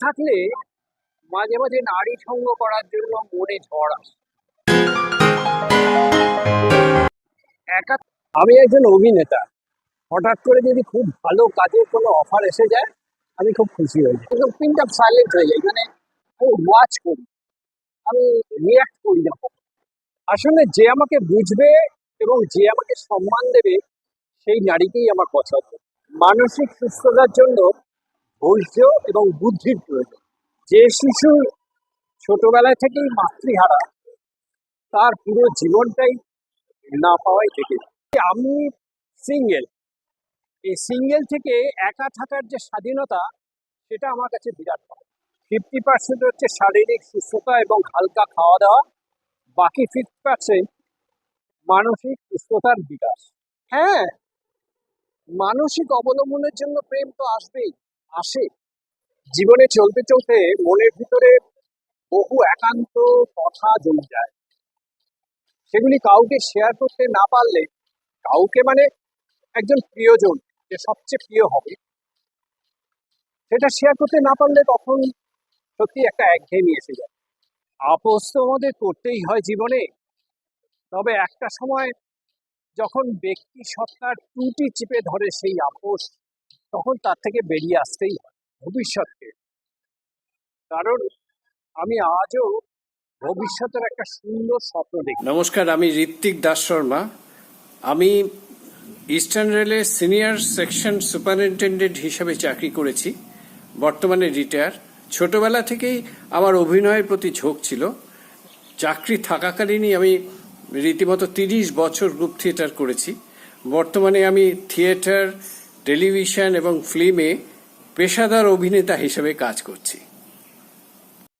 থাকলে মাঝে মাঝে নারী সঙ্গ করার জন্য মনে ঝড় আসে। একা আমি একজন অভিনেতা, হঠাৎ করে যদি খুব ভালো কাজের কোনো অফার এসে যায় আমি খুব খুশি হই, একদম পিন আপ সাইলেন্ট হয়ে যাই। মানে আমি ওয়াচ করি, আমি রিয়াক্ট করি না। আসলে যে আমাকে বুঝবে এবং যে আমাকে সম্মান দেবে সেই নারীকেই আমার পছন্দ। মানসিক সুস্থতার জন্য ধৈর্য এবং বুদ্ধির প্রয়োজন। যে শিশু ছোটবেলা থেকেই মাতৃহারা তার পুরো জীবনটাই না পাওয়াই থেকে। আমি সিঙ্গেল, এই সিঙ্গেল থেকে একা থাকার যে স্বাধীনতা সেটা আমার কাছে বিরাট পাওয়া। 50% হচ্ছে শারীরিক সুস্থতা এবং হালকা খাওয়া দাওয়া, বাকি 50% মানসিক সুস্থতার বিকাশ। হ্যাঁ, মানসিক অবলম্বনের জন্য প্রেম তো আসবেই, আসে। জীবনে চলতে চলতে মনের ভিতরে বহু একান্ত কথা জমে যায়, সেগুলি কাউকে শেয়ার করতে না পারলে, কাউকে মানে একজন প্রিয়জন যে সবচেয়ে প্রিয় হবে, সেটা শেয়ার করতে না পারলে তখন সত্যি একটা একঘেয়েমি এসে যায়। আপোষ তো আমাদের করতেই হয় জীবনে, তবে একটা সময় যখন ব্যক্তি সত্তার ত্রুটি চেপে ধরে সেই আপোষ, তখন তার থেকে বেরিয়ে আসতেই হয় ভবিষ্যৎকে। কারণ আমি আজও ভবিষ্যতের একটা সুন্দর স্বপ্ন দেখি। নমস্কার, আমি ঋত্বিক দাস শর্মা। আমি ইস্টার্ন রেলের সিনিয়র সেকশন সুপারিনটেন্ডেন্ট হিসাবে চাকরি করেছি, বর্তমানে রিটায়ার। ছোটবেলা থেকেই আমার অভিনয়ের প্রতি ঝোঁক ছিল। চাকরি থাকাকালীনই আমি রীতিমতো 30 বছর গ্রুপ থিয়েটার করেছি। বর্তমানে আমি থিয়েটার, টেলিভিশন এবং ফিল্মে পেশাদার অভিনেতা হিসেবে কাজ করছি।